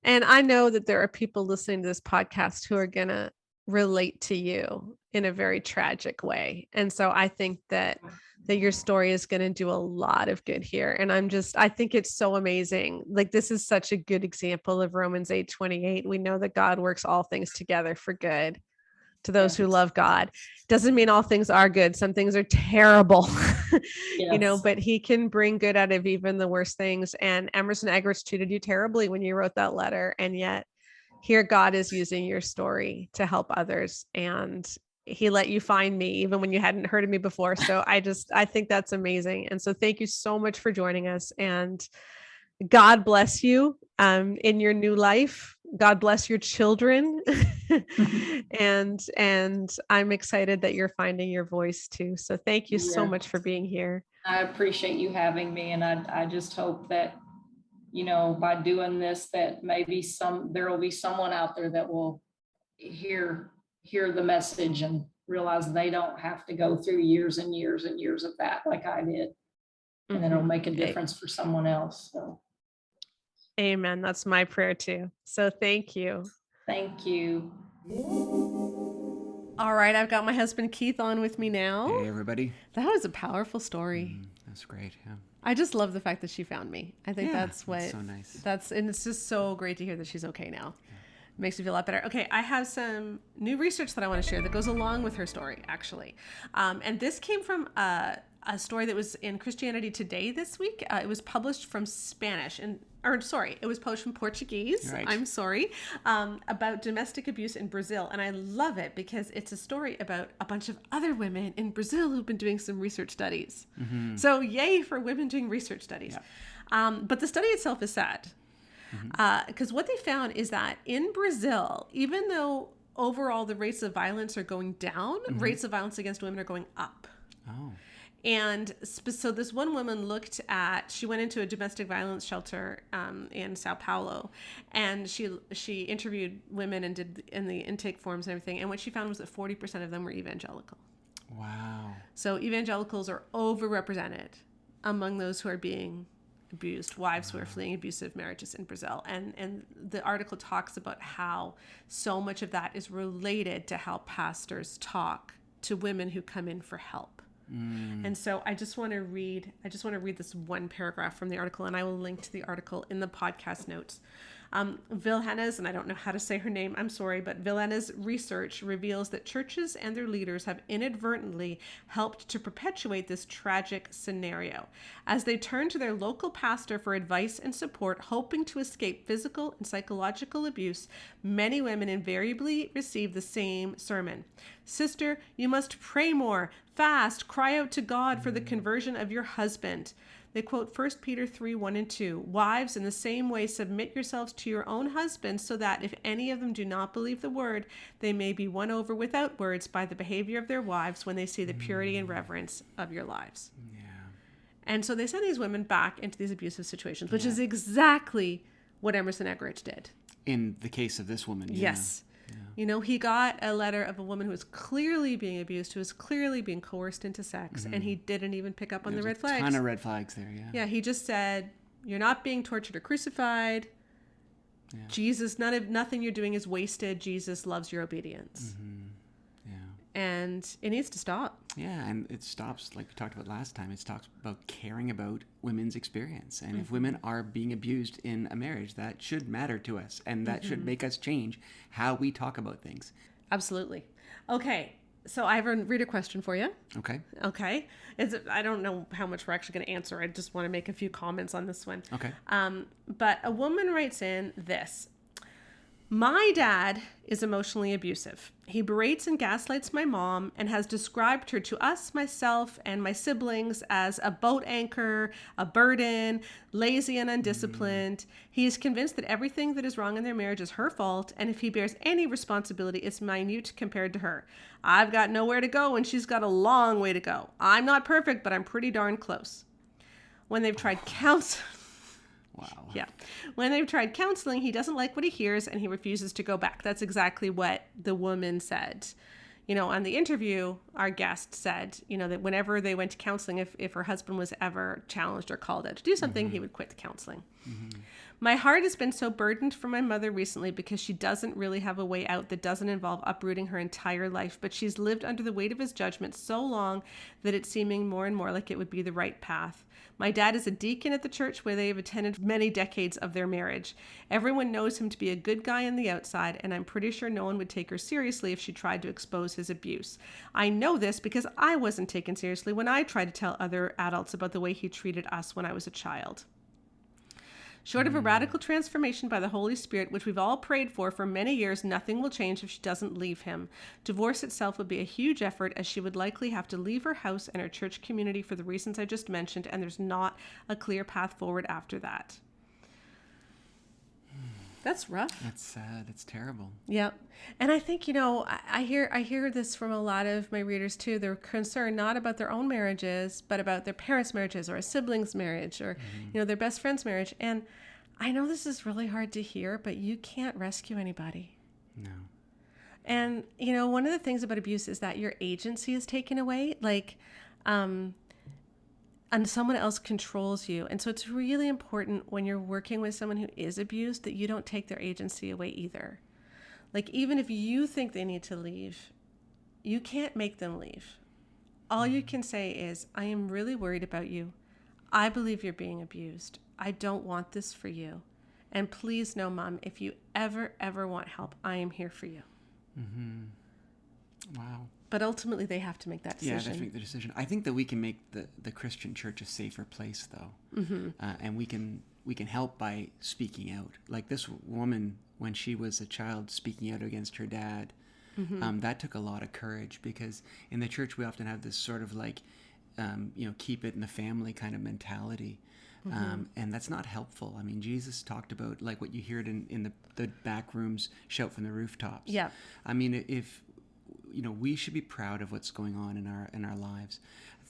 And I know that there are people listening to this podcast who are going to relate to you in a very tragic way. And so I think that your story is going to do a lot of good here. And I think it's so amazing. Like, this is such a good example of Romans 8:28. We know that God works all things together for good to those who love God. Doesn't mean all things are good. Some things are terrible, but he can bring good out of even the worst things. And Emerson Eggerichs treated you terribly when you wrote that letter. And yet here God is using your story to help others. And he let you find me even when you hadn't heard of me before. So I think that's amazing. And so thank you so much for joining us, and God bless you in your new life. God bless your children. and I'm excited that you're finding your voice too. So thank you so much for being here. I appreciate you having me. And I just hope that, by doing this, that maybe there will be someone out there that will hear the message and realize they don't have to go through years and years and years of that like I did. And then it'll make a difference for someone else. So. Amen. That's my prayer too. So thank you. Thank you. All right. I've got my husband Keith on with me now. Hey, everybody. That was a powerful story. That's great. Yeah. I just love the fact that she found me. I think that's so nice. And it's just so great to hear that she's okay now. Yeah. It makes me feel a lot better. Okay. I have some new research that I want to share that goes along with her story, actually. And this came from a story that was in Christianity Today this week. It was published from Spanish it was published from Portuguese. Right. I'm sorry. About domestic abuse in Brazil. And I love it because it's a story about a bunch of other women in Brazil who've been doing some research studies. Mm-hmm. So yay for women doing research studies. Yeah. But the study itself is sad. Because what they found is that in Brazil, even though overall the rates of violence are going down, rates of violence against women are going up. Oh. And so this one woman she went into a domestic violence shelter in Sao Paulo, and she interviewed women and did in the intake forms and everything. And what she found was that 40% of them were evangelical. Wow. So evangelicals are overrepresented among those who are being abused, wives who are fleeing abusive marriages in Brazil. And the article talks about how so much of that is related to how pastors talk to women who come in for help. And so I just want to read this one paragraph from the article, and I will link to the article in the podcast notes. Vilhana's, and I don't know how to say her name, I'm sorry, but Vilhana's research reveals that churches and their leaders have inadvertently helped to perpetuate this tragic scenario. As they turn to their local pastor for advice and support, hoping to escape physical and psychological abuse, many women invariably receive the same sermon. Sister, you must pray more, fast, cry out to God for the conversion of your husband. They quote 1 Peter 3:1-2. Wives, in the same way, submit yourselves to your own husbands, so that if any of them do not believe the word, they may be won over without words by the behavior of their wives when they see the purity and reverence of your lives. Yeah. And so they send these women back into these abusive situations, which is exactly what Emerson Eggerichs did. In the case of this woman. Yes. Yeah. He got a letter of a woman who was clearly being abused, who was clearly being coerced into sex, and he didn't even pick up on the red flags. There's a ton of red flags there, yeah. Yeah, he just said, you're not being tortured or crucified. Yeah. Jesus, nothing you're doing is wasted. Jesus loves your obedience. Mm-hmm. Yeah. And it needs to stop. Yeah, and it stops, like we talked about last time, it talks about caring about women's experience. And if women are being abused in a marriage, that should matter to us, and that should make us change how we talk about things. Absolutely. Okay, so I have a reader question for you. Okay. I don't know how much we're actually going to answer. I just want to make a few comments on this one. Okay. But a woman writes in this. My dad is emotionally abusive. He berates and gaslights my mom and has described her to us, myself, and my siblings as a boat anchor, a burden, lazy and undisciplined. He is convinced that everything that is wrong in their marriage is her fault, and if he bears any responsibility, it's minute compared to her. I've got nowhere to go, and she's got a long way to go. I'm not perfect, but I'm pretty darn close. When they've tried counseling... Wow. Yeah. When they've tried counseling, he doesn't like what he hears and he refuses to go back. That's exactly what the woman said. On the interview, our guest said, that whenever they went to counseling, if her husband was ever challenged or called out to do something, he would quit the counseling. Mm-hmm. My heart has been so burdened for my mother recently because she doesn't really have a way out that doesn't involve uprooting her entire life, but she's lived under the weight of his judgment so long that it's seeming more and more like it would be the right path. My dad is a deacon at the church where they have attended many decades of their marriage. Everyone knows him to be a good guy on the outside, and I'm pretty sure no one would take her seriously if she tried to expose his abuse. I know this because I wasn't taken seriously when I tried to tell other adults about the way he treated us when I was a child. Short of a radical transformation by the Holy Spirit, which we've all prayed for many years, nothing will change if she doesn't leave him. Divorce itself would be a huge effort, as she would likely have to leave her house and her church community for the reasons I just mentioned, and there's not a clear path forward after that. That's rough. That's sad. It's terrible. Yeah. And I think, I hear this from a lot of my readers too. They're concerned not about their own marriages, but about their parents' marriages or a sibling's marriage or, their best friend's marriage. And I know this is really hard to hear, but you can't rescue anybody. No. And, one of the things about abuse is that your agency is taken away. And someone else controls you. And so it's really important when you're working with someone who is abused that you don't take their agency away either. Even if you think they need to leave, you can't make them leave. All you can say is, I am really worried about you. I believe you're being abused. I don't want this for you. And please know, Mom, if you ever want help, I am here for you. Mm-hmm. Wow. But ultimately, they have to make that decision. Yeah, they have to make the decision. I think that we can make the Christian church a safer place, though, and we can help by speaking out. Like this woman, when she was a child, speaking out against her dad, that took a lot of courage, because in the church we often have this sort of keep it in the family kind of mentality, and that's not helpful. I mean, Jesus talked about what you heard in the back rooms, shout from the rooftops. Yeah. I mean, if we should be proud of what's going on in our lives.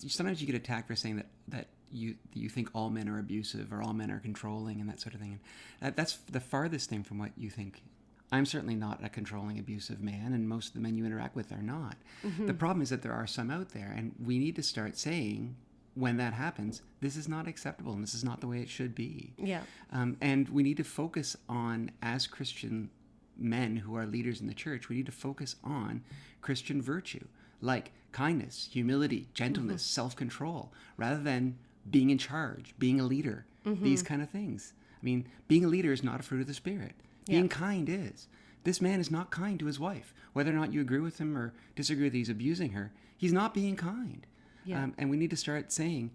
Sometimes you get attacked for saying that you think all men are abusive or all men are controlling and that sort of thing. And that's the farthest thing from what you think. I'm certainly not a controlling, abusive man, and most of the men you interact with are not. The problem is that there are some out there, and we need to start saying, when that happens, this is not acceptable and this is not the way it should be. Yeah. And we need to focus on, as Christian men who are leaders in the church, we need to focus on Christian virtue, like kindness, humility, gentleness, self-control, rather than being in charge, being a leader, these kind of things. I mean, being a leader is not a fruit of the Spirit. Being kind is. This man is not kind to his wife. Whether or not you agree with him or disagree that he's abusing her, he's not being kind. Yeah. And we need to start saying,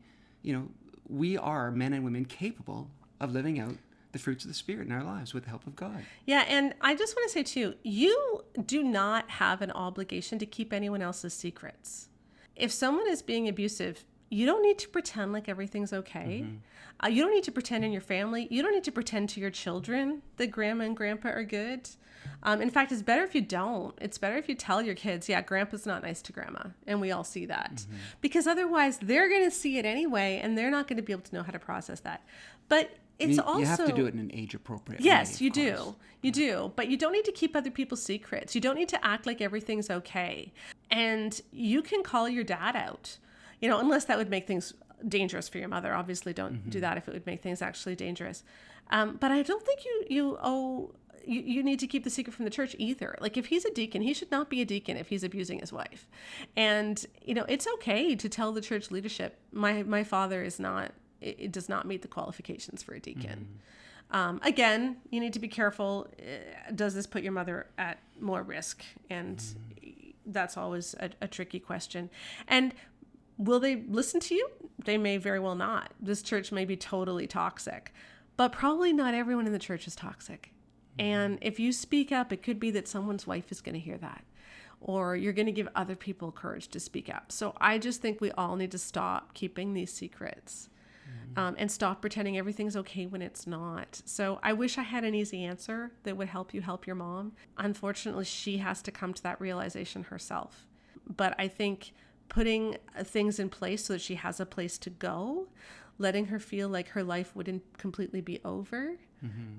we are men and women capable of living out the fruits of the Spirit in our lives with the help of God. Yeah, and I just want to say too, you do not have an obligation to keep anyone else's secrets. If someone is being abusive, you don't need to pretend like everything's okay. You don't need to pretend in your family. You don't need to pretend to your children that grandma and grandpa are good. In fact, it's better if you don't. It's better if you tell your kids, yeah, grandpa's not nice to grandma. And we all see that. Because otherwise they're going to see it anyway, and they're not going to be able to know how to process that. But it's also... You have to do it in an age-appropriate way. Yes, you do. You do. But you don't need to keep other people's secrets. You don't need to act like everything's okay. And you can call your dad out, unless that would make things dangerous for your mother. Obviously, don't do that if it would make things actually dangerous. But I don't think you need to keep the secret from the church either. If he's a deacon, he should not be a deacon if he's abusing his wife. And, it's okay to tell the church leadership, my father is not... It does not meet the qualifications for a deacon. Again, you need to be careful. Does this put your mother at more risk? And that's always a tricky question. And will they listen to you? They may very well not. This church may be totally toxic, but probably not everyone in the church is toxic. And if you speak up, it could be that someone's wife is going to hear that, or you're going to give other people courage to speak up. So I just think we all need to stop keeping these secrets. And stop pretending everything's okay when it's not. So I wish I had an easy answer that would help you help your mom. Unfortunately, she has to come to that realization herself. But I think putting things in place so that she has a place to go, letting her feel like her life wouldn't completely be over.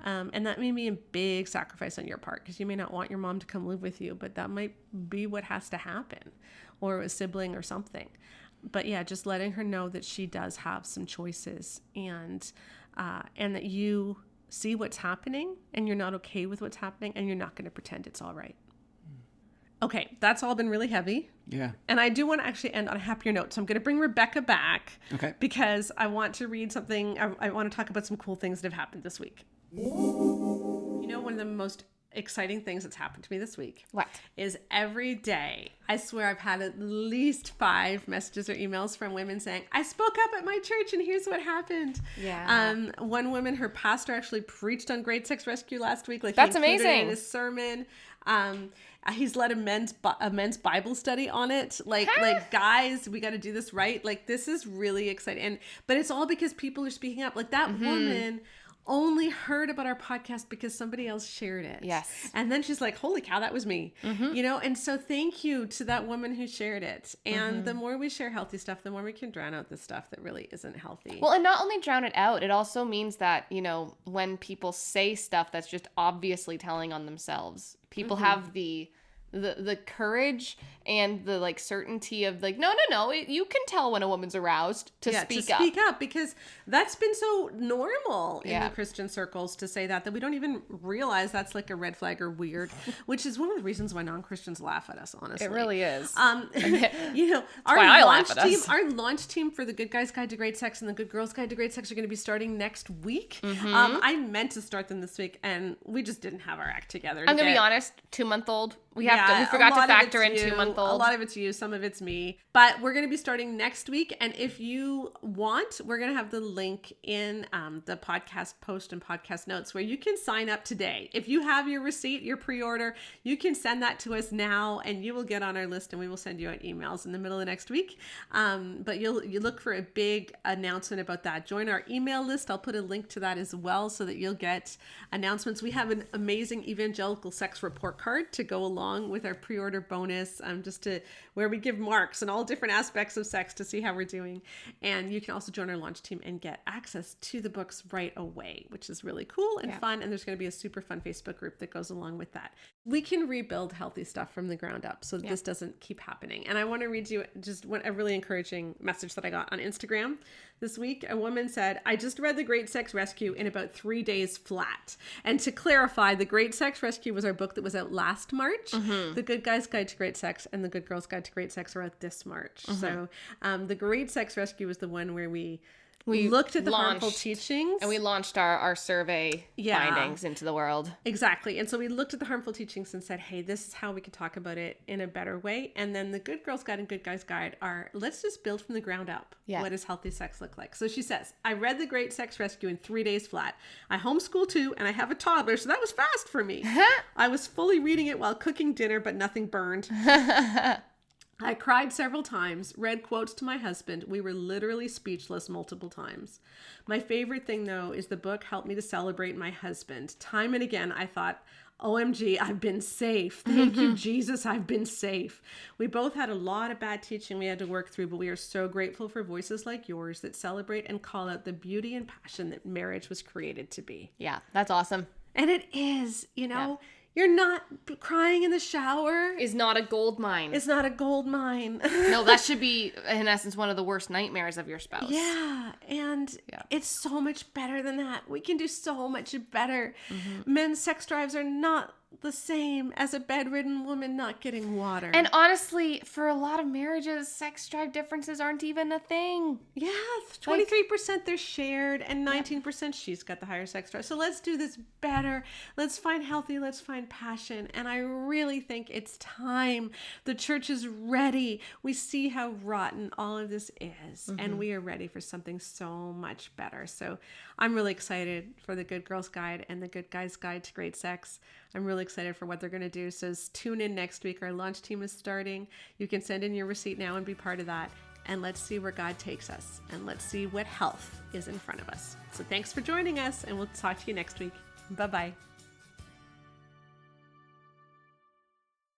And that may be a big sacrifice on your part, because you may not want your mom to come live with you, but that might be what has to happen, or a sibling or something. But yeah, just letting her know that she does have some choices, and that you see what's happening and you're not okay with what's happening, and you're not going to pretend it's all right. Okay, that's all been really heavy. Yeah. And I do want to actually end on a happier note. So I'm going to bring Rebecca back. Okay. Because I want to read something. I want to talk about some cool things that have happened this week. One of the most exciting things that's happened to me this week. What? Is every day, I swear I've had at least 5 messages or emails from women saying, I spoke up at my church and here's what happened. Yeah. One woman, her pastor actually preached on great sex rescue last week. Like, that's he included it amazing. in his sermon. He's led a men's Bible study on it. Like guys, we got to do this right. Like, this is really exciting. But it's all because people are speaking up. Like, that woman only heard about our podcast because somebody else shared it. Yes. And then she's like, holy cow, that was me. You know, and so thank you to that woman who shared it. And the more we share healthy stuff, the more we can drown out the stuff that really isn't healthy. Well, and not only drown it out, it also means that, you know, when people say stuff that's just obviously telling on themselves, people have the courage and the like certainty of like, no, you can tell when a woman's aroused to speak up, because that's been so normal in the Christian circles to say that we don't even realize that's like a red flag or weird, which is one of the reasons why non-Christians laugh at us, honestly. It really is. You know, our launch team for the Good Guys Guide to Great Sex and the Good Girls Guide to Great Sex are going to be starting next week. I meant to start them this week and we just didn't have our act together. I'm going to be honest, 2-month-old. We forgot to factor in 2-month-old. A lot of it's you, some of it's me. But we're going to be starting next week. And if you want, we're going to have the link in the podcast post and podcast notes where you can sign up today. If you have your receipt, your pre-order, you can send that to us now and you will get on our list and we will send you out emails in the middle of next week. But you look for a big announcement about that. Join our email list. I'll put a link to that as well so that you'll get announcements. We have an amazing evangelical sex report card to go along with our pre-order bonus, just to where we give marks and all different aspects of sex to see how we're doing. And you can also join our launch team and get access to the books right away, which is really cool and fun. And there's going to be a super fun Facebook group that goes along with that. We can rebuild healthy stuff from the ground up so that this doesn't keep happening. And I want to read you just a really encouraging message that I got on Instagram this week. A woman said, I just read The Great Sex Rescue in about 3 days flat. And to clarify, The Great Sex Rescue was our book that was out last March. The Good Guys Guide to Great Sex and The Good Girls Guide to Great Sex are out this March. So The Great Sex Rescue was the one where we looked at the harmful teachings. And we launched our survey findings into the world. Exactly. And so we looked at the harmful teachings and said, hey, this is how we can talk about it in a better way. And then the Good Girls Guide and Good Guys Guide are, let's just build from the ground up. Yeah. What does healthy sex look like? So she says, I read The Great Sex Rescue in 3 days flat. I homeschool too, and I have a toddler, so that was fast for me. I was fully reading it while cooking dinner, but nothing burned. I cried several times, read quotes to my husband. We were literally speechless multiple times. My favorite thing, though, is the book helped me to celebrate my husband. Time and again, I thought, OMG, I've been safe. Thank you, Jesus, I've been safe. We both had a lot of bad teaching we had to work through, but we are so grateful for voices like yours that celebrate and call out the beauty and passion that marriage was created to be. Yeah, that's awesome. And it is, you know. Yeah. You're not crying in the shower. Is not a gold mine. It's not a gold mine. No, that should be, in essence, one of the worst nightmares of your spouse. Yeah, and it's so much better than that. We can do so much better. Men's sex drives are not the same as a bedridden woman not getting water. And honestly, for a lot of marriages, sex drive differences aren't even a thing. Yeah, 23% they're shared and 19% she's got the higher sex drive. So let's do this better. Let's find healthy, let's find passion. And I really think it's time. The church is ready. We see how rotten all of this is, and we are ready for something so much better. So I'm really excited for the Good Girls Guide and the Good Guys Guide to Great Sex. I'm really excited for what they're going to do. So tune in next week. Our launch team is starting. You can send in your receipt now and be part of that. And let's see where God takes us. And let's see what health is in front of us. So thanks for joining us. And we'll talk to you next week. Bye-bye.